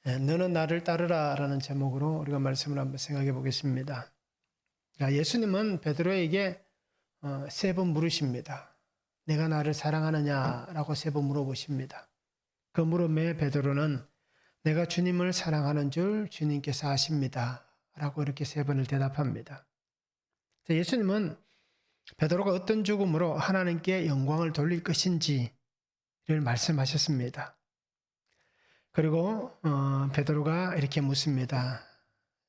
너는 나를 따르라 라는 제목으로 우리가 말씀을 한번 생각해 보겠습니다. 예수님은 베드로에게 세 번 물으십니다. 내가 나를 사랑하느냐라고 세 번 물어보십니다. 그 물음에 베드로는 내가 주님을 사랑하는 줄 주님께서 아십니다 라고 이렇게 세 번을 대답합니다. 예수님은 베드로가 어떤 죽음으로 하나님께 영광을 돌릴 것인지를 말씀하셨습니다. 그리고 베드로가 이렇게 묻습니다.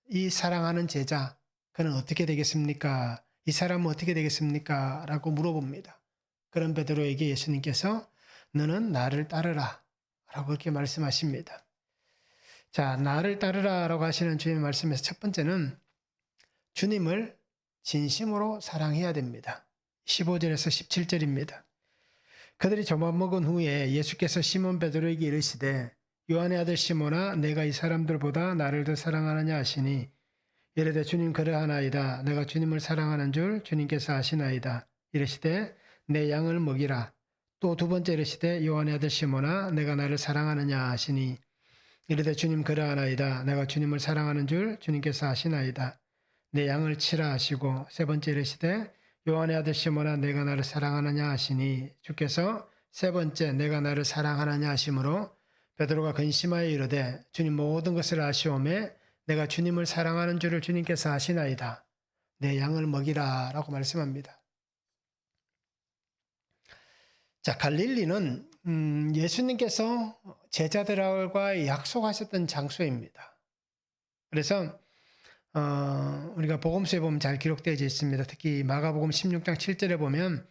이 사랑하는 제자, 그는 어떻게 되겠습니까? 이 사람은 어떻게 되겠습니까? 라고 물어봅니다. 그런 베드로에게 예수님께서 너는 나를 따르라 라고 그렇게 말씀하십니다. 자, 나를 따르라 라고 하시는 주님의 말씀에서 첫 번째는 주님을 진심으로 사랑해야 됩니다. 15절에서 17절입니다. 그들이 저밥 먹은 후에 예수께서 시몬 베드로에게 이르시되 요한의 아들 시몬아 내가 이 사람들보다 나를 더 사랑하느냐 하시니 이르되 주님 그러하나이다. 내가 주님을 사랑하는 줄 주님께서 아시나이다. 이르시되 내 양을 먹이라. 또 두 번째 이르시되 요한의 아들 시몬아 내가 나를 사랑하느냐 하시니 이르되 주님 그러하나이다. 내가 주님을 사랑하는 줄 주님께서 아시나이다. 내 양을 치라 하시고 세 번째 이르시되 요한의 아들 시몬아 내가 나를 사랑하느냐 하시니 주께서 세 번째 내가 나를 사랑하느냐 하심으로 베드로가 근심하여 이르되 주님 모든 것을 아시오매 내가 주님을 사랑하는 줄을 주님께서 아시나이다. 내 양을 먹이라 라고 말씀합니다. 자, 갈릴리는 예수님께서 제자들과 약속하셨던 장소입니다. 그래서 우리가 복음서에 보면 잘 기록되어 있습니다. 특히 마가복음 16장 7절에 보면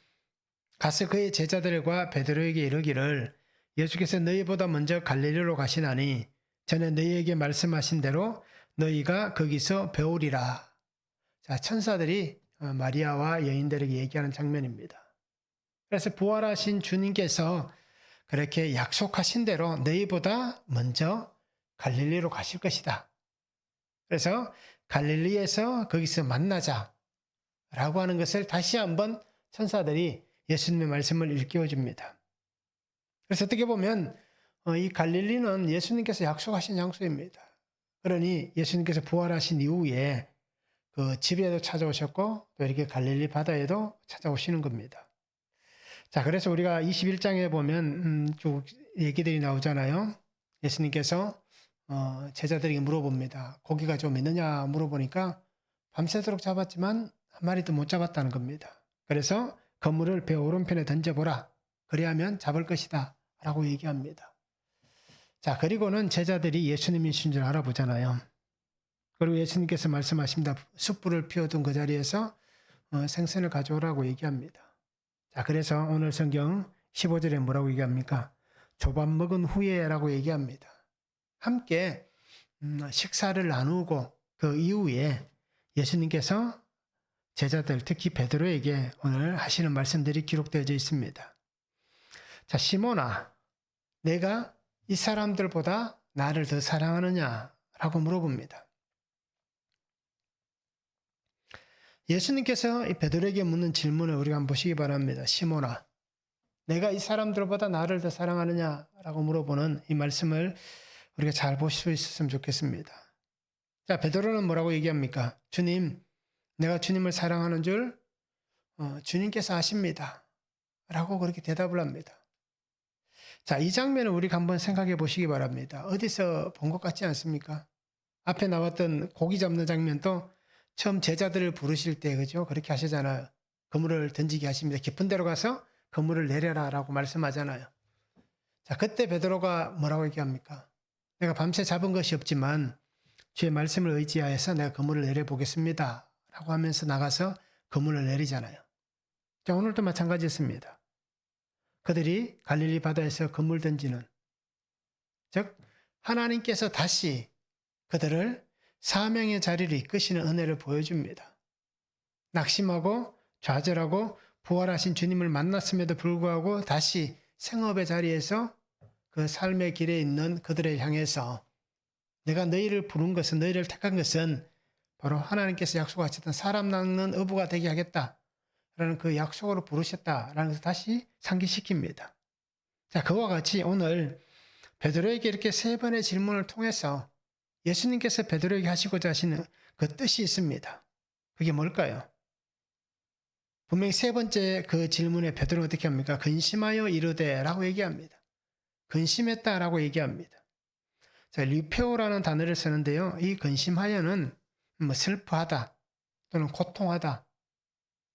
가서 그의 제자들과 베드로에게 이르기를 예수께서 너희보다 먼저 갈릴리로 가시나니 전에 너희에게 말씀하신 대로 너희가 거기서 배우리라. 자, 천사들이 마리아와 여인들에게 얘기하는 장면입니다. 그래서 부활하신 주님께서 그렇게 약속하신 대로 너희보다 먼저 갈릴리로 가실 것이다. 그래서 갈릴리에서 거기서 만나자 라고 하는 것을 다시 한번 천사들이 예수님의 말씀을 일깨워 줍니다. 그래서 어떻게 보면 이 갈릴리는 예수님께서 약속하신 장소입니다. 그러니 예수님께서 부활하신 이후에 그 집에도 찾아오셨고 또 이렇게 갈릴리 바다에도 찾아오시는 겁니다. 자, 그래서 우리가 21장에 보면 쭉 얘기들이 나오잖아요. 예수님께서 제자들에게 물어봅니다. 고기가 좀 있느냐 물어보니까 밤새도록 잡았지만 한 마리도 못 잡았다는 겁니다. 그래서 그물을 배 오른편에 던져보라. 그리하면 잡을 것이다. 라고 얘기합니다. 자, 그리고는 제자들이 예수님이신 줄 알아보잖아요. 그리고 예수님께서 말씀하십니다. 숯불을 피워둔 그 자리에서 생선을 가져오라고 얘기합니다. 자, 그래서 오늘 성경 15절에 뭐라고 얘기합니까? 조밥 먹은 후에 라고 얘기합니다. 함께 식사를 나누고 그 이후에 예수님께서 제자들, 특히 베드로에게 오늘 하시는 말씀들이 기록되어 있습니다. 자, 시몬아, 내가 이 사람들보다 나를 더 사랑하느냐? 라고 물어봅니다. 예수님께서 이 베드로에게 묻는 질문을 우리가 한번 보시기 바랍니다. 시몬아, 내가 이 사람들보다 나를 더 사랑하느냐? 라고 물어보는 이 말씀을 우리가 잘 볼 수 있었으면 좋겠습니다. 자, 베드로는 뭐라고 얘기합니까? 주님, 내가 주님을 사랑하는 줄 주님께서 아십니다. 라고 그렇게 대답을 합니다. 자, 이 장면을 우리가 한번 생각해 보시기 바랍니다. 어디서 본 것 같지 않습니까? 앞에 나왔던 고기 잡는 장면도 처음 제자들을 부르실 때, 그죠? 그렇게 하시잖아요. 그물을 던지게 하십니다. 깊은 데로 가서 그물을 내려라 라고 말씀하잖아요. 자, 그때 베드로가 뭐라고 얘기합니까? 내가 밤새 잡은 것이 없지만 주의 말씀을 의지하여서 내가 그물을 내려보겠습니다. 라고 하면서 나가서 그물을 내리잖아요. 자, 오늘도 마찬가지였습니다. 그들이 갈릴리 바다에서 그물 던지는, 즉 하나님께서 다시 그들을 사명의 자리를 이끄시는 은혜를 보여줍니다. 낙심하고 좌절하고 부활하신 주님을 만났음에도 불구하고 다시 생업의 자리에서 그 삶의 길에 있는 그들을 향해서 내가 너희를 부른 것은, 너희를 택한 것은 바로 하나님께서 약속하셨던 사람 낚는 어부가 되게 하겠다 라는 그 약속으로 부르셨다라는 것을 다시 상기시킵니다. 자, 그와 같이 오늘 베드로에게 이렇게 세 번의 질문을 통해서 예수님께서 베드로에게 하시고자 하시는 그 뜻이 있습니다. 그게 뭘까요? 분명히 세 번째 그 질문에 베드로는 어떻게 합니까? 근심하여 이르되 라고 얘기합니다. 근심했다라고 얘기합니다. 자, 류페오라는 단어를 쓰는데요. 이 근심하여는 뭐 슬퍼하다 또는 고통하다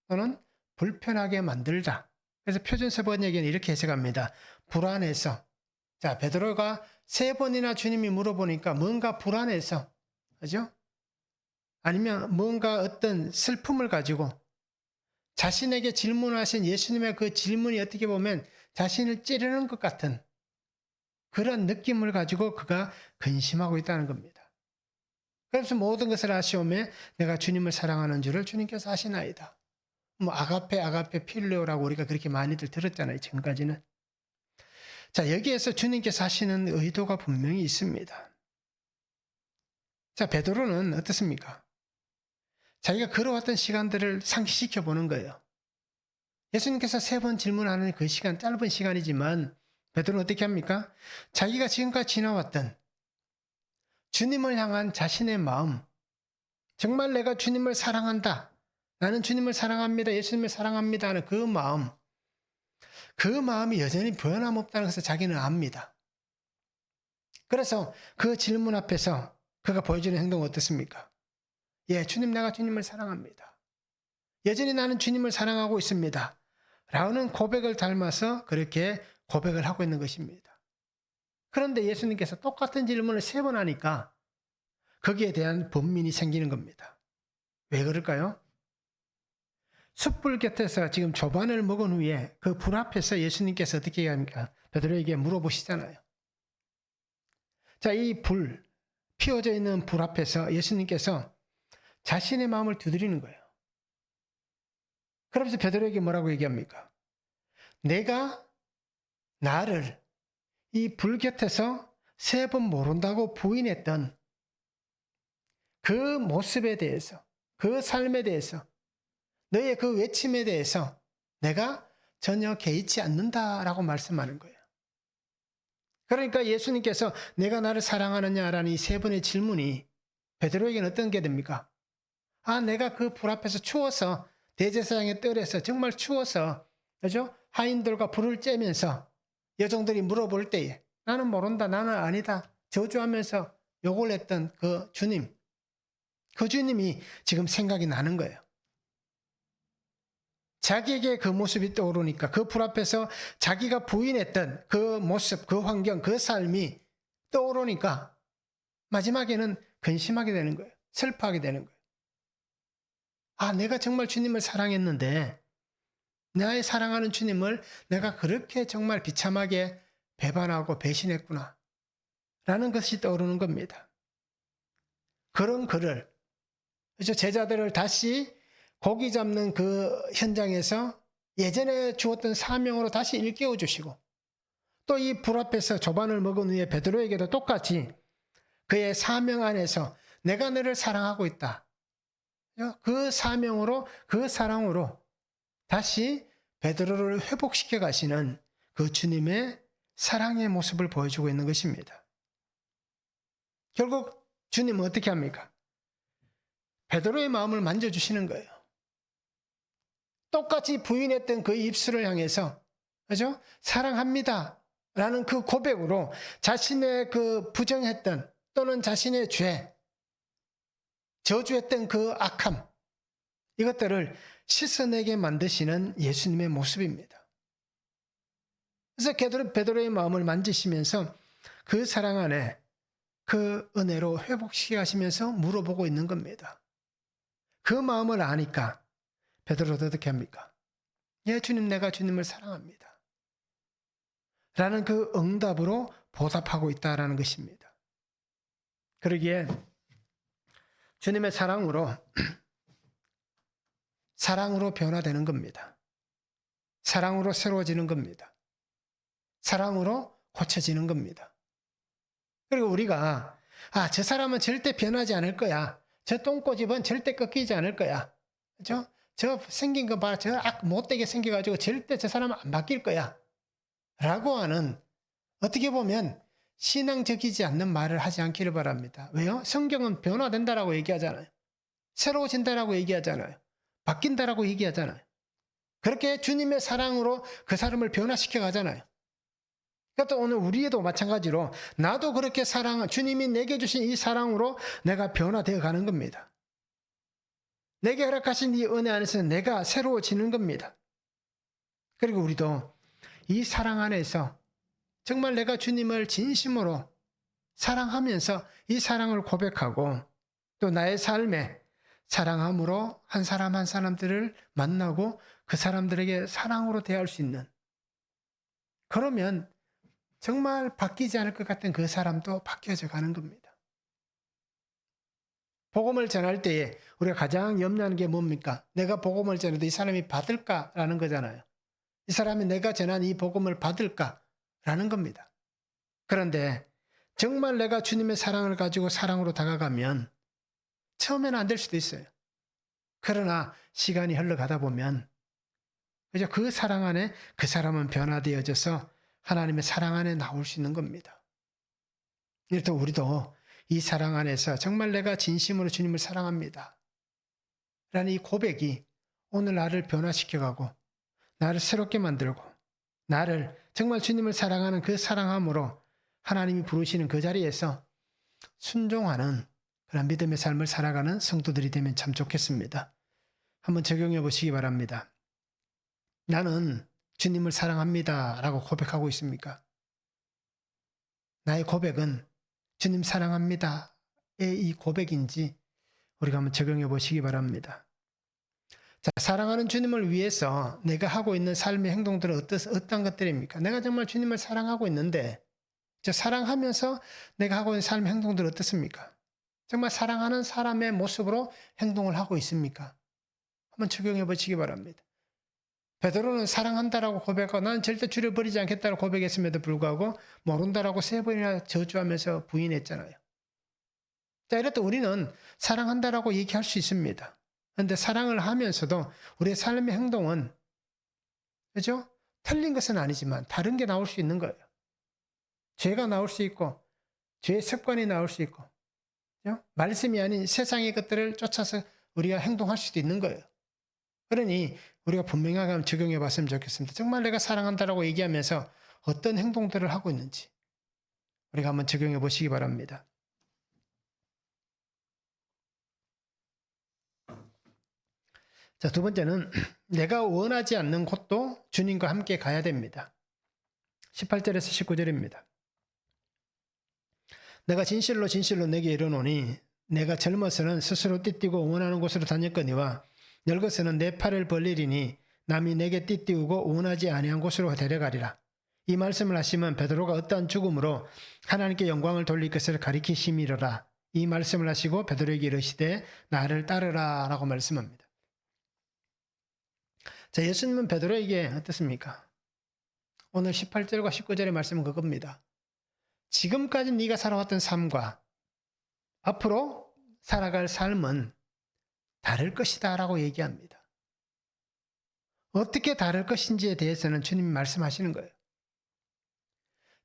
또는 불편하게 만들다. 그래서 표준세 번역에는 이렇게 해석합니다. 불안해서. 자, 베드로가 세 번이나 주님이 물어보니까 뭔가 불안해서, 그죠? 아니면 뭔가 어떤 슬픔을 가지고 자신에게 질문하신 예수님의 그 질문이 어떻게 보면 자신을 찌르는 것 같은 그런 느낌을 가지고 그가 근심하고 있다는 겁니다. 그래서 모든 것을 아시오매 내가 주님을 사랑하는 줄을 주님께서 아시나이다. 뭐 아가페 필레오라고 우리가 그렇게 많이들 들었잖아요. 지금까지는. 자, 여기에서 주님께서 하시는 의도가 분명히 있습니다. 자, 베드로는 어떻습니까? 자기가 걸어왔던 시간들을 상기시켜 보는 거예요. 예수님께서 세 번 질문하는 그 시간, 짧은 시간이지만 베드로는 어떻게 합니까? 자기가 지금까지 지나왔던 주님을 향한 자신의 마음, 정말 내가 주님을 사랑한다. 나는 주님을 사랑합니다. 예수님을 사랑합니다. 하는 그 마음이 여전히 변함없다는 것을 자기는 압니다. 그래서 그 질문 앞에서 그가 보여주는 행동은 어떻습니까? 예, 주님, 내가 주님을 사랑합니다. 여전히 나는 주님을 사랑하고 있습니다. 라는 고백을 닮아서 그렇게 고백을 하고 있는 것입니다. 그런데 예수님께서 똑같은 질문을 세 번 하니까 거기에 대한 번민이 생기는 겁니다. 왜 그럴까요? 숯불 곁에서 지금 조반을 먹은 후에 그 불 앞에서 예수님께서 어떻게 얘기합니까? 베드로에게 물어보시잖아요. 자, 이 불, 피워져 있는 불 앞에서 예수님께서 자신의 마음을 두드리는 거예요. 그러면서 베드로에게 뭐라고 얘기합니까? 내가 나를 이 불 곁에서 세 번 모른다고 부인했던 그 모습에 대해서, 그 삶에 대해서, 너의 그 외침에 대해서 내가 전혀 개의치 않는다라고 말씀하는 거예요. 그러니까 예수님께서 내가 나를 사랑하느냐라는 이 세 번의 질문이 베드로에게는 어떤 게 됩니까? 아, 내가 그 불 앞에서 추워서 대제사장의 뜰에서 정말 추워서, 그죠? 하인들과 불을 쬐면서 여종들이 물어볼 때에 나는 모른다, 나는 아니다 저주하면서 욕을 했던 그 주님, 그 주님이 지금 생각이 나는 거예요. 자기에게 그 모습이 떠오르니까 그 불 앞에서 자기가 부인했던 그 모습, 그 환경, 그 삶이 떠오르니까 마지막에는 근심하게 되는 거예요. 슬퍼하게 되는 거예요. 아, 내가 정말 주님을 사랑했는데 나의 사랑하는 주님을 내가 그렇게 정말 비참하게 배반하고 배신했구나 라는 것이 떠오르는 겁니다. 그런 그를, 그렇죠? 제자들을 다시 고기 잡는 그 현장에서 예전에 주었던 사명으로 다시 일깨워 주시고 또 이 불 앞에서 조반을 먹은 후에 베드로에게도 똑같이 그의 사명 안에서 내가 너를 사랑하고 있다. 그 사명으로, 그 사랑으로 다시 베드로를 회복시켜 가시는 그 주님의 사랑의 모습을 보여주고 있는 것입니다. 결국 주님은 어떻게 합니까? 베드로의 마음을 만져주시는 거예요. 똑같이 부인했던 그 입술을 향해서, 그죠? 사랑합니다. 라는 그 고백으로 자신의 그 부정했던 또는 자신의 죄, 저주했던 그 악함, 이것들을 씻어내게 만드시는 예수님의 모습입니다. 그래서 베드로의 마음을 만지시면서 그 사랑 안에 그 은혜로 회복시켜 가시면서 물어보고 있는 겁니다. 그 마음을 아니까 베드로도 어떻게 합니까? 예, 주님, 내가 주님을 사랑합니다. 라는 그 응답으로 보답하고 있다라는 것입니다. 그러기에 주님의 사랑으로 변화되는 겁니다. 사랑으로 새로워지는 겁니다. 사랑으로 고쳐지는 겁니다. 그리고 우리가 저 사람은 절대 변하지 않을 거야. 저 똥꼬집은 절대 꺾이지 않을 거야. 그죠? 저 생긴 거 봐. 저 못되게 생겨가지고 절대 저 사람은 안 바뀔 거야. 라고 하는 어떻게 보면 신앙적이지 않는 말을 하지 않기를 바랍니다. 왜요? 성경은 변화된다라고 얘기하잖아요. 새로워진다라고 얘기하잖아요. 바뀐다라고 얘기하잖아요. 그렇게 주님의 사랑으로 그 사람을 변화시켜 가잖아요. 그러니까 또 오늘 우리에도 마찬가지로 나도 그렇게 주님이 내게 주신 이 사랑으로 내가 변화되어 가는 겁니다. 내게 허락하신 이 은혜 안에서 내가 새로워지는 겁니다. 그리고 우리도 이 사랑 안에서 정말 내가 주님을 진심으로 사랑하면서 이 사랑을 고백하고 또 나의 삶에 사랑함으로 한 사람 한 사람들을 만나고 그 사람들에게 사랑으로 대할 수 있는, 그러면 정말 바뀌지 않을 것 같은 그 사람도 바뀌어져 가는 겁니다. 복음을 전할 때에 우리가 가장 염려하는 게 뭡니까? 내가 복음을 전해도 이 사람이 받을까라는 거잖아요. 이 사람이 내가 전한 이 복음을 받을까라는 겁니다. 그런데 정말 내가 주님의 사랑을 가지고 사랑으로 다가가면 처음에는 안 될 수도 있어요. 그러나 시간이 흘러가다 보면 그죠? 그 사랑 안에 그 사람은 변화되어져서 하나님의 사랑 안에 나올 수 있는 겁니다. 이렇게 우리도 이 사랑 안에서 정말 내가 진심으로 주님을 사랑합니다 라는 이 고백이 오늘 나를 변화시켜가고 나를 새롭게 만들고 나를 정말 주님을 사랑하는 그 사랑함으로 하나님이 부르시는 그 자리에서 순종하는 그런 믿음의 삶을 살아가는 성도들이 되면 참 좋겠습니다. 한번 적용해 보시기 바랍니다. 나는 주님을 사랑합니다 라고 고백하고 있습니까? 나의 고백은 주님 사랑합니다의 이 고백인지 우리가 한번 적용해 보시기 바랍니다. 자, 사랑하는 주님을 위해서 내가 하고 있는 삶의 행동들은 어떤 것들입니까? 내가 정말 주님을 사랑하고 있는데 사랑하면서 내가 하고 있는 삶의 행동들은 어떻습니까? 정말 사랑하는 사람의 모습으로 행동을 하고 있습니까? 한번 적용해 보시기 바랍니다. 베드로는 사랑한다라고 고백하고 나는 절대 주를 버리지 않겠다고 고백했음에도 불구하고 모른다라고 3번이나 저주하면서 부인했잖아요. 자, 이럴 때 우리는 사랑한다라고 얘기할 수 있습니다. 그런데 사랑을 하면서도 우리의 삶의 행동은 그죠? 틀린 것은 아니지만 다른 게 나올 수 있는 거예요. 죄가 나올 수 있고 죄의 습관이 나올 수 있고 그죠? 말씀이 아닌 세상의 것들을 쫓아서 우리가 행동할 수도 있는 거예요. 그러니 우리가 분명하게 한번 적용해 봤으면 좋겠습니다. 정말 내가 사랑한다라고 얘기하면서 어떤 행동들을 하고 있는지 우리가 한번 적용해 보시기 바랍니다. 자, 두 번째는 내가 원하지 않는 곳도 주님과 함께 가야 됩니다. 18절에서 19절입니다. 내가 진실로 진실로 내게 이르노니 내가 젊어서는 스스로 띠띠고 원하는 곳으로 다녔거니와 늙어서는 내 팔을 벌리리니 남이 내게 띠띠우고 원하지 아니한 곳으로 데려가리라. 이 말씀을 하시면 베드로가 어떠한 죽음으로 하나님께 영광을 돌릴 것을 가리키심이로라. 이 말씀을 하시고 베드로에게 이르시되 나를 따르라 라고 말씀합니다. 자, 예수님은 베드로에게 어떻습니까? 오늘 18절과 19절의 말씀은 그겁니다. 지금까지 네가 살아왔던 삶과 앞으로 살아갈 삶은 다를 것이다 라고 얘기합니다. 어떻게 다를 것인지에 대해서는 주님이 말씀하시는 거예요.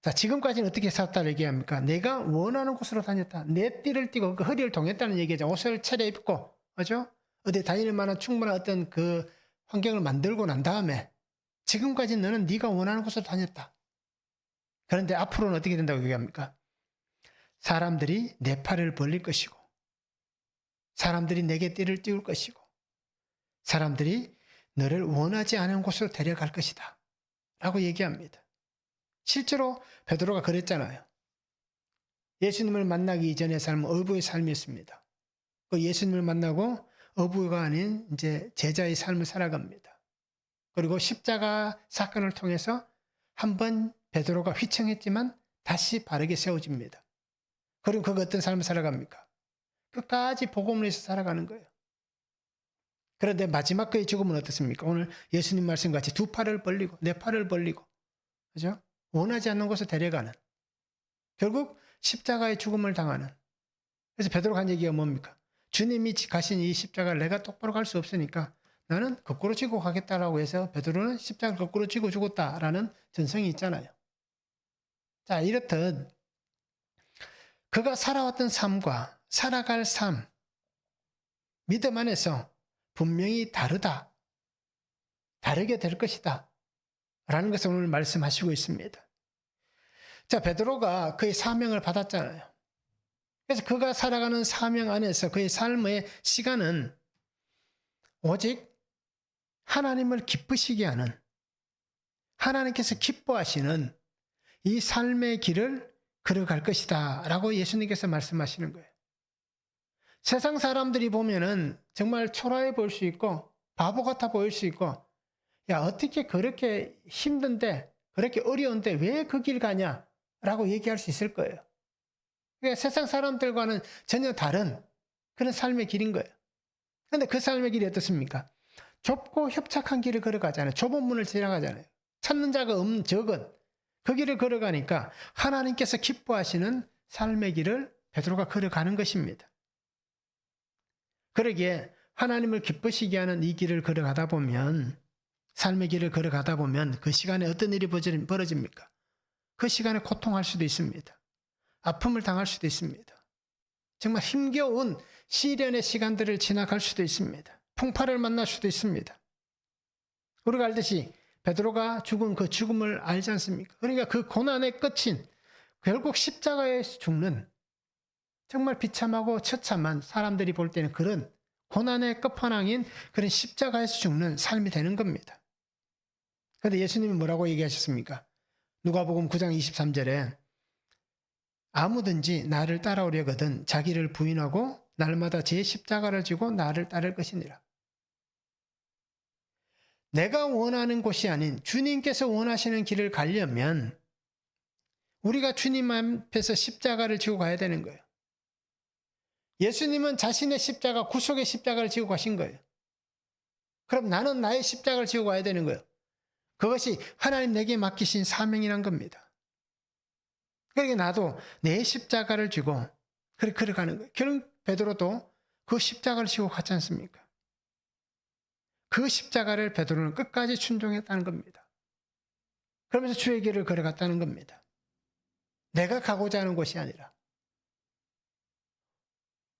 자, 지금까지는 어떻게 살았다고 얘기합니까? 내가 원하는 곳으로 다녔다. 내 띠를 띠고 그 허리를 동였다는 얘기죠. 옷을 차려입고, 그죠? 어디 다닐 만한 충분한 어떤 그 환경을 만들고 난 다음에 지금까지 너는 네가 원하는 곳으로 다녔다. 그런데 앞으로는 어떻게 된다고 얘기합니까? 사람들이 내 팔을 벌릴 것이고 사람들이 내게 띠를 띄울 것이고 사람들이 너를 원하지 않은 곳으로 데려갈 것이다 라고 얘기합니다. 실제로 베드로가 그랬잖아요. 예수님을 만나기 이전의 삶은 어부의 삶이었습니다. 그 예수님을 만나고 어부가 아닌 이제 제자의 삶을 살아갑니다. 그리고 십자가 사건을 통해서 한번 베드로가 휘청했지만 다시 바르게 세워집니다. 그리고 그가 어떤 삶을 살아갑니까? 끝까지 복음을 위해서 살아가는 거예요. 그런데 마지막 그의 죽음은 어떻습니까? 오늘 예수님 말씀같이 두 팔을 벌리고 내 팔을 벌리고 그죠? 원하지 않는 곳에 데려가는 결국 십자가의 죽음을 당하는. 그래서 베드로가 한 얘기가 뭡니까? 주님이 가신 이 십자가를 내가 똑바로 갈 수 없으니까 나는 거꾸로 지고 가겠다라고 해서 베드로는 십자가를 거꾸로 지고 죽었다라는 전성이 있잖아요. 자, 이렇듯 그가 살아왔던 삶과 살아갈 삶, 믿음 안에서 분명히 다르게 될 것이다 라는 것을 오늘 말씀하시고 있습니다. 자, 베드로가 그의 사명을 받았잖아요. 그래서 그가 살아가는 사명 안에서 그의 삶의 시간은 오직 하나님을 기쁘시게 하는, 하나님께서 기뻐하시는 이 삶의 길을 걸어갈 것이다 라고 예수님께서 말씀하시는 거예요. 세상 사람들이 보면은 정말 초라해 보일 수 있고 바보 같아 보일 수 있고, 야, 어떻게 그렇게 힘든데, 그렇게 어려운데 왜 그 길 가냐 라고 얘기할 수 있을 거예요. 그러니까 세상 사람들과는 전혀 다른 그런 삶의 길인 거예요. 그런데 그 삶의 길이 어떻습니까? 좁고 협착한 길을 걸어가잖아요. 좁은 문을 지나가잖아요. 찾는 자가 적은 그 길을 걸어가니까 하나님께서 기뻐하시는 삶의 길을 베드로가 걸어가는 것입니다. 그러기에 하나님을 기쁘시게 하는 이 길을 걸어가다 보면, 삶의 길을 걸어가다 보면 그 시간에 어떤 일이 벌어집니까? 그 시간에 고통할 수도 있습니다. 아픔을 당할 수도 있습니다. 정말 힘겨운 시련의 시간들을 지나갈 수도 있습니다. 풍파를 만날 수도 있습니다. 우리가 알듯이 베드로가 죽은 그 죽음을 알지 않습니까? 그러니까 그 고난의 끝인 결국 십자가에서 죽는, 정말 비참하고 처참한, 사람들이 볼 때는 그런 고난의 끝판왕인 그런 십자가에서 죽는 삶이 되는 겁니다. 그런데 예수님이 뭐라고 얘기하셨습니까? 누가복음 9장 23절에 아무든지 나를 따라오려거든 자기를 부인하고 날마다 제 십자가를 지고 나를 따를 것이니라. 내가 원하는 곳이 아닌 주님께서 원하시는 길을 가려면 우리가 주님 앞에서 십자가를 지고 가야 되는 거예요. 예수님은 자신의 십자가, 구속의 십자가를 지고 가신 거예요. 그럼 나는 나의 십자가를 지고 가야 되는 거예요. 그것이 하나님 내게 맡기신 사명이란 겁니다. 그러니까 나도 내 십자가를 지고 그렇게 걸어가는 거예요. 결국 베드로도 그 십자가를 지고 갔지 않습니까? 그 십자가를 베드로는 끝까지 순종했다는 겁니다. 그러면서 주의 길을 걸어갔다는 겁니다. 내가 가고자 하는 곳이 아니라.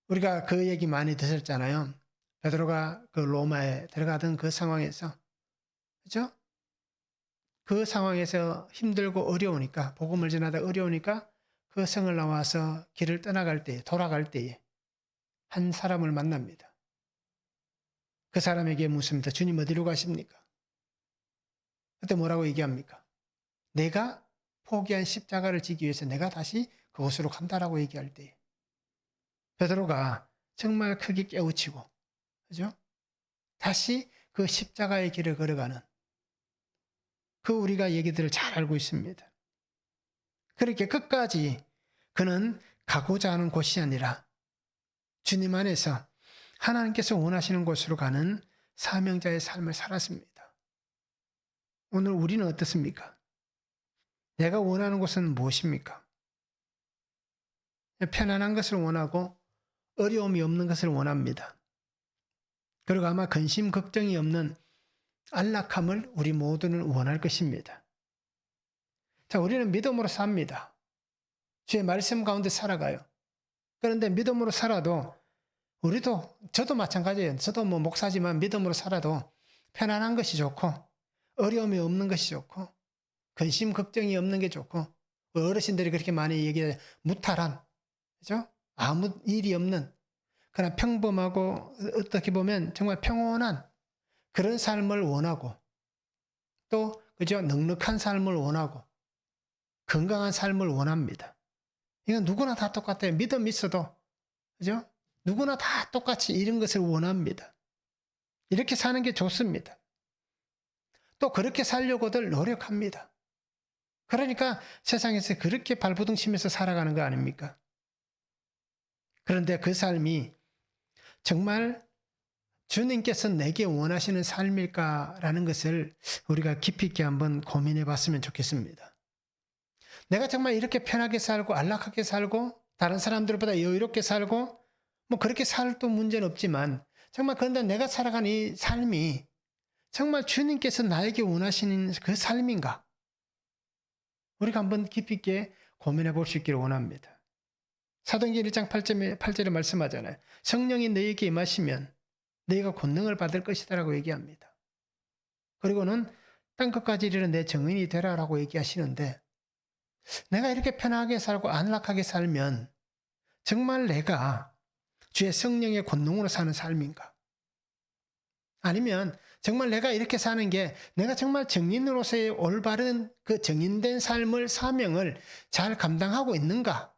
우리가 그 얘기 많이 들었잖아요. 베드로가 그 로마에 들어가던 그 상황에서, 그죠? 그 상황에서 힘들고 어려우니까, 복음을 전하다 어려우니까 그 성을 나와서 길을 떠나갈 때에, 돌아갈 때에 한 사람을 만납니다. 그 사람에게 묻습니다. 주님 어디로 가십니까? 그때 뭐라고 얘기합니까? 내가 포기한 십자가를 지기 위해서 내가 다시 그곳으로 간다라고 얘기할 때에 베드로가 정말 크게 깨우치고, 그죠? 다시 그 십자가의 길을 걸어가는 그 우리가 얘기들을 잘 알고 있습니다. 그렇게 끝까지 그는 가고자 하는 곳이 아니라 주님 안에서 하나님께서 원하시는 곳으로 가는 사명자의 삶을 살았습니다. 오늘 우리는 어떻습니까? 내가 원하는 곳은 무엇입니까? 편안한 것을 원하고 어려움이 없는 것을 원합니다. 그리고 아마 근심 걱정이 없는 안락함을 우리 모두는 원할 것입니다. 자, 우리는 믿음으로 삽니다. 주의 말씀 가운데 살아가요. 그런데 믿음으로 살아도 저도 마찬가지예요. 저도 목사지만 믿음으로 살아도 편안한 것이 좋고 어려움이 없는 것이 좋고 근심 걱정이 없는 게 좋고, 어르신들이 그렇게 많이 얘기해요. 무탈한, 그죠? 아무 일이 없는, 그러나 평범하고 어떻게 보면 정말 평온한 그런 삶을 원하고, 또 그죠? 넉넉한 삶을 원하고 건강한 삶을 원합니다. 이건 누구나 다 똑같아요. 믿음 있어도, 그죠? 누구나 다 똑같이 이런 것을 원합니다. 이렇게 사는 게 좋습니다. 또 그렇게 살려고들 노력합니다. 그러니까 세상에서 그렇게 발부둥치면서 살아가는 거 아닙니까? 그런데 그 삶이 정말 주님께서 내게 원하시는 삶일까라는 것을 우리가 깊이 있게 한번 고민해 봤으면 좋겠습니다. 내가 정말 이렇게 편하게 살고 안락하게 살고 다른 사람들보다 여유롭게 살고 그렇게 살도 문제는 없지만, 정말 그런데 내가 살아가는 이 삶이 정말 주님께서 나에게 원하시는 그 삶인가? 우리가 한번 깊이 있게 고민해 볼 수 있기를 원합니다. 사도행전 1장 8절에 말씀하잖아요. 성령이 너희에게 임하시면 너희가 권능을 받을 것이다라고 얘기합니다. 그리고는 땅끝까지 이르는 내 증인이 되라라고 얘기하시는데, 내가 이렇게 편하게 살고 안락하게 살면 정말 내가 주의 성령의 권능으로 사는 삶인가? 아니면 정말 내가 이렇게 사는 게 내가 정말 증인으로서의 올바른 그 증인된 삶을, 사명을 잘 감당하고 있는가?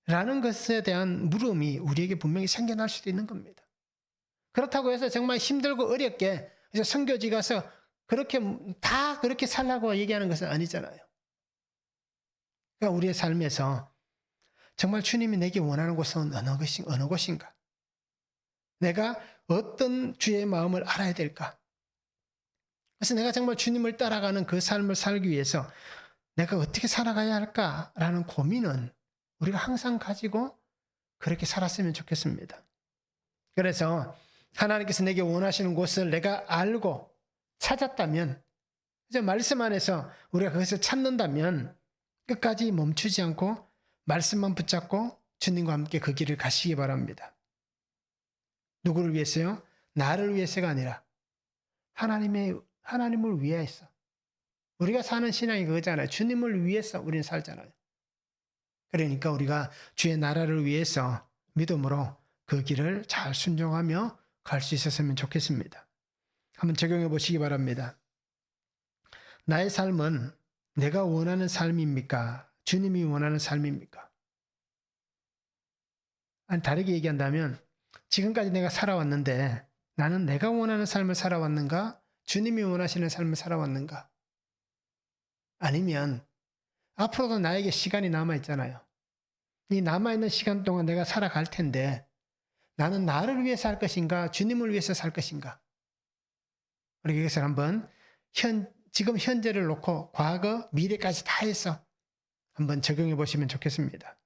라는 것에 대한 물음이 우리에게 분명히 생겨날 수도 있는 겁니다. 그렇다고 해서 정말 힘들고 어렵게 선교지 가서 그렇게 다 그렇게 살라고 얘기하는 것은 아니잖아요. 그러니까 우리의 삶에서 정말 주님이 내게 원하는 곳은 어느 곳인가? 내가 어떤 주의 마음을 알아야 될까? 그래서 내가 정말 주님을 따라가는 그 삶을 살기 위해서 내가 어떻게 살아가야 할까라는 고민은 우리가 항상 가지고 그렇게 살았으면 좋겠습니다. 그래서 하나님께서 내게 원하시는 곳을 내가 알고 찾았다면, 이제 말씀 안에서 우리가 그것을 찾는다면 끝까지 멈추지 않고 말씀만 붙잡고 주님과 함께 그 길을 가시기 바랍니다. 누구를 위해서요? 나를 위해서가 아니라 하나님을 위해서. 우리가 사는 신앙이 그거잖아요. 주님을 위해서 우리는 살잖아요. 그러니까 우리가 주의 나라를 위해서 믿음으로 그 길을 잘 순종하며 갈 수 있었으면 좋겠습니다. 한번 적용해 보시기 바랍니다. 나의 삶은 내가 원하는 삶입니까? 주님이 원하는 삶입니까? 아니, 다르게 얘기한다면 지금까지 내가 살아왔는데 나는 내가 원하는 삶을 살아왔는가? 주님이 원하시는 삶을 살아왔는가? 아니면 앞으로도 나에게 시간이 남아있잖아요. 이 남아있는 시간 동안 내가 살아갈 텐데 나는 나를 위해서 살 것인가? 주님을 위해서 살 것인가? 우리 이것을 한번 지금 현재를 놓고 과거, 미래까지 다 해서 한번 적용해 보시면 좋겠습니다.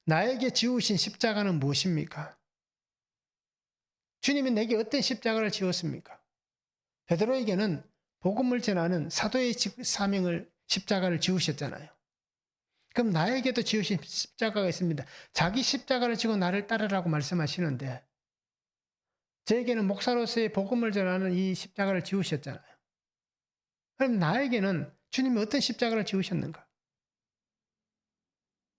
나에게 지우신 십자가는 무엇입니까? 주님이 내게 어떤 십자가를 지었습니까? 베드로에게는 복음을 전하는 사도의 사명을 십자가를 지우셨잖아요. 그럼 나에게도 지으신 십자가가 있습니다. 자기 십자가를 지고 나를 따르라고 말씀하시는데 저에게는 목사로서의 복음을 전하는 이 십자가를 지우셨잖아요. 그럼 나에게는 주님이 어떤 십자가를 지우셨는가?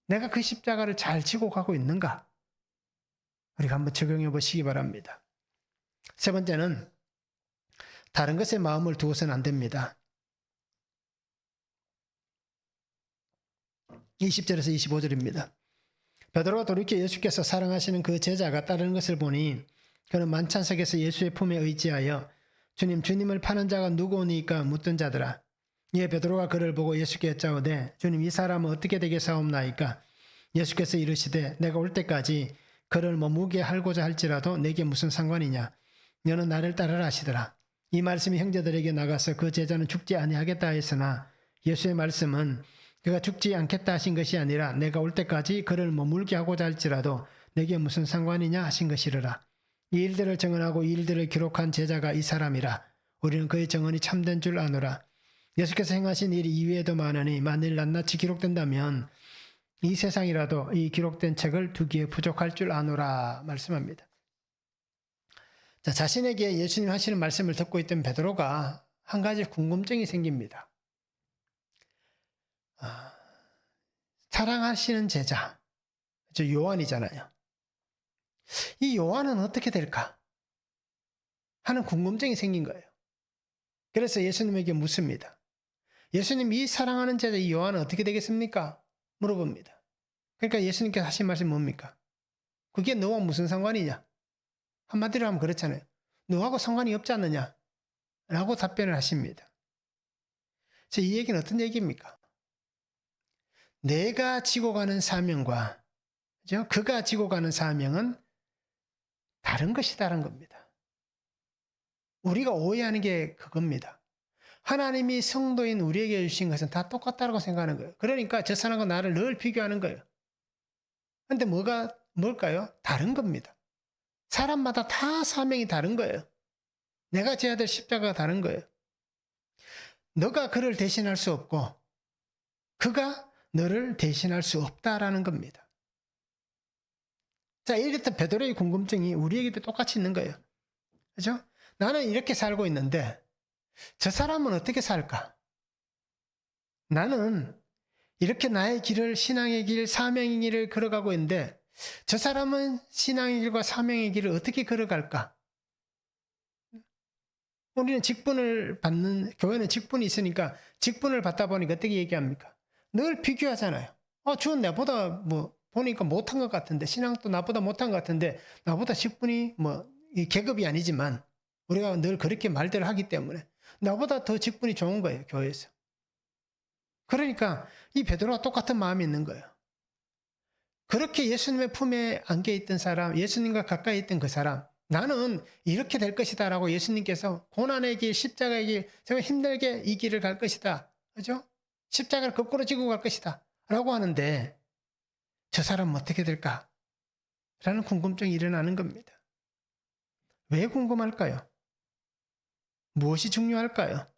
내가 그 십자가를 잘 지고 가고 있는가? 우리가 한번 적용해 보시기 바랍니다. 세 번째는 다른 것에 마음을 두어서는 안 됩니다. 20절에서 25절입니다. 베드로가 돌이켜 예수께서 사랑하시는 그 제자가 따르는 것을 보니 그는 만찬석에서 예수의 품에 의지하여 주님을 파는 자가 누구오니까 묻던 자더라. 이에 베드로가 그를 보고 예수께 여짜오되 주님, 이 사람은 어떻게 되겠사옵나이까? 예수께서 이르시되 내가 올 때까지 그를 머무게 하고자 할지라도 내게 무슨 상관이냐? 너는 나를 따르라 하시더라. 이 말씀이 형제들에게 나가서 그 제자는 죽지 아니하겠다 했으나 예수의 말씀은 그가 죽지 않겠다 하신 것이 아니라 내가 올 때까지 그를 머물게 하고자 할지라도 내게 무슨 상관이냐 하신 것이르라. 이 일들을 증언하고 이 일들을 기록한 제자가 이 사람이라. 우리는 그의 증언이 참된 줄 아노라. 예수께서 행하신 일이 이외에도 많으니 만일 낱낱이 기록된다면 이 세상이라도 이 기록된 책을 두기에 부족할 줄 아노라 말씀합니다. 자, 자신에게 예수님 하시는 말씀을 듣고 있던 베드로가 한 가지 궁금증이 생깁니다. 사랑하시는 제자, 요한이잖아요. 이 요한은 어떻게 될까? 하는 궁금증이 생긴 거예요. 그래서 예수님에게 묻습니다. 예수님, 이 사랑하는 제자 이 요한은 어떻게 되겠습니까? 물어봅니다. 그러니까 예수님께서 하신 말씀이 뭡니까? 그게 너와 무슨 상관이냐? 한마디로 하면 그렇잖아요. 너하고 상관이 없지 않느냐? 라고 답변을 하십니다. 이 얘기는 어떤 얘기입니까? 내가 지고 가는 사명과 그죠? 그가 지고 가는 사명은 다른 것이다라는 겁니다. 우리가 오해하는 게 그겁니다. 하나님이 성도인 우리에게 주신 것은 다 똑같다고 생각하는 거예요. 그러니까 저 사람과 나를 늘 비교하는 거예요. 그런데 뭘까요? 다른 겁니다. 사람마다 다 사명이 다른 거예요. 내가 져야 될 십자가가 다른 거예요. 너가 그를 대신할 수 없고 그가 너를 대신할 수 없다라는 겁니다. 자, 이랬던 베드로의 궁금증이 우리에게도 똑같이 있는 거예요. 그죠? 나는 이렇게 살고 있는데 저 사람은 어떻게 살까? 나는 이렇게 나의 길을, 신앙의 길, 사명의 길을 걸어가고 있는데 저 사람은 신앙의 길과 사명의 길을 어떻게 걸어갈까? 우리는 직분을 받는, 교회는 직분이 있으니까 직분을 받다 보니까 어떻게 얘기합니까? 늘 비교하잖아요. 주는 나보다 보니까 못한 것 같은데, 신앙도 나보다 못한 것 같은데, 나보다 직분이 이 계급이 아니지만, 우리가 늘 그렇게 말들을 하기 때문에, 나보다 더 직분이 좋은 거예요, 교회에서. 그러니까 이 베드로와 똑같은 마음이 있는 거예요. 그렇게 예수님의 품에 안겨 있던 사람, 예수님과 가까이 있던 그 사람, 나는 이렇게 될 것이다 라고 예수님께서 고난의 길, 십자가의 길, 정말 힘들게 이 길을 갈 것이다. 그죠? 십자가를 거꾸로 지고 갈 것이다. 라고 하는데 저 사람은 어떻게 될까? 라는 궁금증이 일어나는 겁니다. 왜 궁금할까요? 무엇이 중요할까요?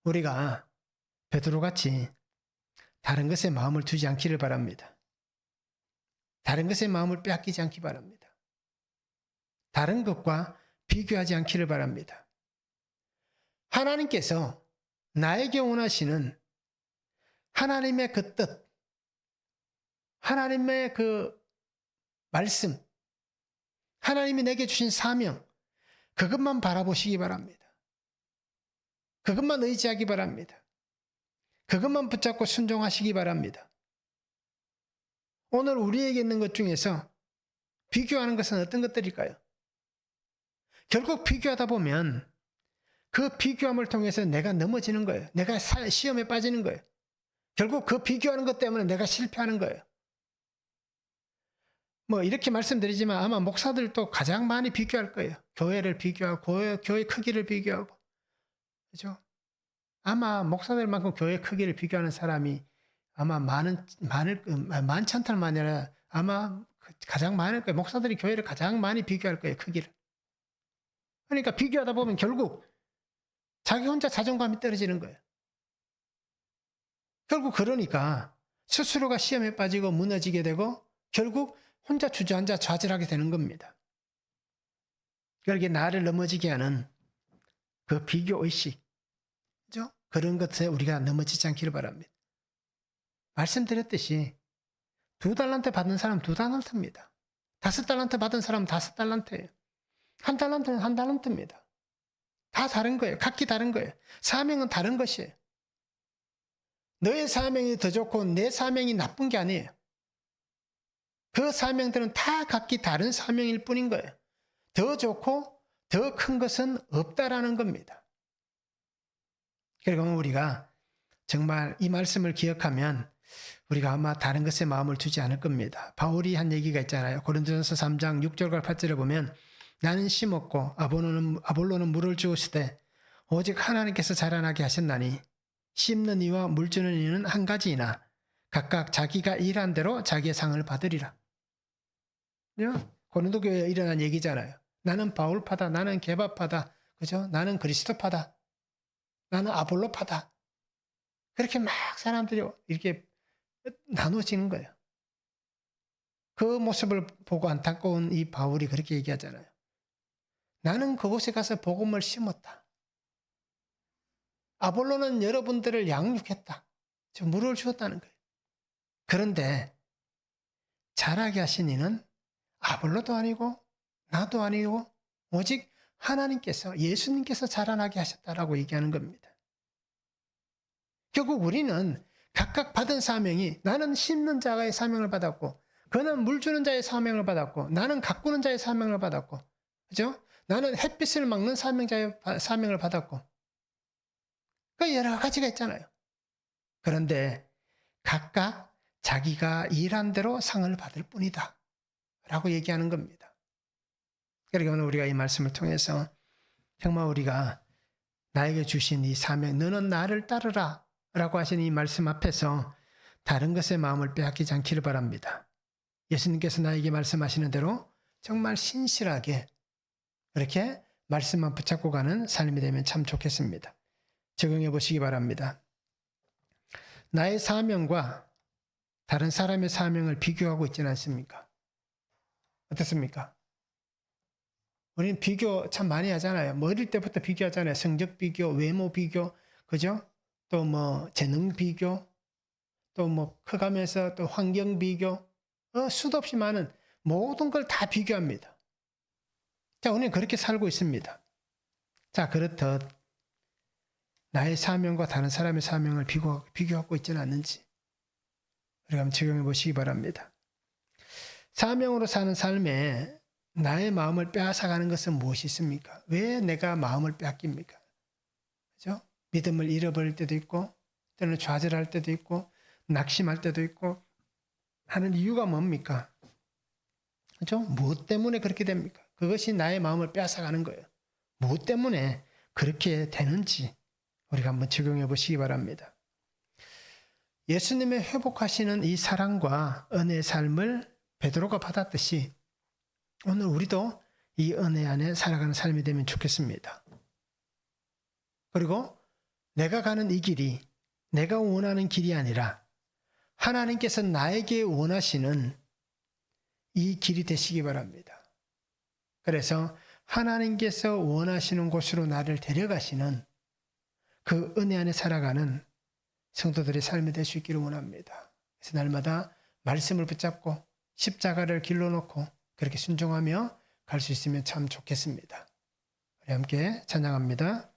우리가 베드로같이 다른 것에 마음을 두지 않기를 바랍니다. 다른 것에 마음을 빼앗기지 않기 바랍니다. 다른 것과 비교하지 않기를 바랍니다. 하나님께서 나에게 원하시는 하나님의 그 뜻, 하나님의 그 말씀, 하나님이 내게 주신 사명, 그것만 바라보시기 바랍니다. 그것만 의지하기 바랍니다. 그것만 붙잡고 순종하시기 바랍니다. 오늘 우리에게 있는 것 중에서 비교하는 것은 어떤 것들일까요? 결국 비교하다 보면 그 비교함을 통해서 내가 넘어지는 거예요. 내가 시험에 빠지는 거예요. 결국 그 비교하는 것 때문에 내가 실패하는 거예요. 이렇게 말씀드리지만 아마 목사들도 가장 많이 비교할 거예요. 교회를 비교하고, 교회 크기를 비교하고. 그죠? 아마 목사들만큼 교회 크기를 비교하는 사람이 아마 많잖다는 아니라 아마 가장 많을 거예요. 목사들이 교회를 가장 많이 비교할 거예요. 크기를. 그러니까 비교하다 보면 결국 자기 혼자 자존감이 떨어지는 거예요. 결국 그러니까 스스로가 시험에 빠지고 무너지게 되고 결국 혼자 주저앉아 좌절하게 되는 겁니다. 그러게 나를 넘어지게 하는 그 비교의식, 그죠? 그런 것에 우리가 넘어지지 않기를 바랍니다. 말씀드렸듯이 2달란트 받은 사람 2달란트입니다. 5달란트 받은 사람 5달란트예요. 1달란트는 1달란트입니다. 다 다른 거예요. 각기 다른 거예요. 사명은 다른 것이에요. 너의 사명이 더 좋고 내 사명이 나쁜 게 아니에요. 그 사명들은 다 각기 다른 사명일 뿐인 거예요. 더 좋고 더 큰 것은 없다라는 겁니다. 그리고 우리가 정말 이 말씀을 기억하면 우리가 아마 다른 것에 마음을 두지 않을 겁니다. 바울이 한 얘기가 있잖아요. 고린도전서 3장 6절과 8절에 보면 나는 심었고 아볼로는 물을 주었으되 오직 하나님께서 자라나게 하셨나니 심는 이와 물 주는 이는 한 가지이나 각각 자기가 일한 대로 자기의 상을 받으리라. 고린도 교회에 일어난 얘기잖아요. 나는 바울파다, 나는 게바파다, 그죠? 나는 그리스도파다, 나는 아볼로파다. 그렇게 막 사람들이 이렇게 나누어지는 거예요. 그 모습을 보고 안타까운 이 바울이 그렇게 얘기하잖아요. 나는 그곳에 가서 복음을 심었다. 아볼로는 여러분들을 양육했다. 물을 주었다는 거예요. 그런데 자라게 하신 이는 아볼로도 아니고 나도 아니고 오직 하나님께서, 예수님께서 자라나게 하셨다라고 얘기하는 겁니다. 결국 우리는 각각 받은 사명이, 나는 심는 자의 사명을 받았고 그는 물 주는 자의 사명을 받았고 나는 가꾸는 자의 사명을 받았고, 그죠? 나는 햇빛을 막는 사명자의 사명을 받았고, 그 여러 가지가 있잖아요. 그런데 각각 자기가 일한 대로 상을 받을 뿐이다 라고 얘기하는 겁니다. 그러니까 오늘 우리가 이 말씀을 통해서 정말 우리가 나에게 주신 이 사명, 너는 나를 따르라 라고 하신 이 말씀 앞에서 다른 것에 마음을 빼앗기지 않기를 바랍니다. 예수님께서 나에게 말씀하시는 대로 정말 신실하게 이렇게 말씀만 붙잡고 가는 삶이 되면 참 좋겠습니다. 적용해 보시기 바랍니다. 나의 사명과 다른 사람의 사명을 비교하고 있지는 않습니까? 어떻습니까? 우리는 비교 참 많이 하잖아요. 뭐 어릴 때부터 비교하잖아요. 성적 비교, 외모 비교, 그죠? 또 뭐 재능 비교, 또 뭐 커가면서 또 환경 비교, 수도 없이 많은 모든 걸 다 비교합니다. 자, 우리는 그렇게 살고 있습니다. 자, 그렇듯 나의 사명과 다른 사람의 사명을 비교하고 있지는 않는지 우리가 한번 적용해 보시기 바랍니다. 사명으로 사는 삶에 나의 마음을 빼앗아가는 것은 무엇이 있습니까? 왜 내가 마음을 빼앗깁니까? 그죠? 믿음을 잃어버릴 때도 있고, 때로는 좌절할 때도 있고, 낙심할 때도 있고, 하는 이유가 뭡니까? 그죠? 무엇 때문에 그렇게 됩니까? 그것이 나의 마음을 빼앗아가는 거예요. 무엇 때문에 그렇게 되는지 우리가 한번 적용해 보시기 바랍니다. 예수님의 회복하시는 이 사랑과 은혜의 삶을 베드로가 받았듯이 오늘 우리도 이 은혜 안에 살아가는 삶이 되면 좋겠습니다. 그리고 내가 가는 이 길이 내가 원하는 길이 아니라 하나님께서 나에게 원하시는 이 길이 되시기 바랍니다. 그래서 하나님께서 원하시는 곳으로 나를 데려가시는 그 은혜 안에 살아가는 성도들의 삶이 될 수 있기를 원합니다. 그래서 날마다 말씀을 붙잡고 십자가를 길러 놓고 그렇게 순종하며 갈 수 있으면 참 좋겠습니다. 우리 함께 찬양합니다.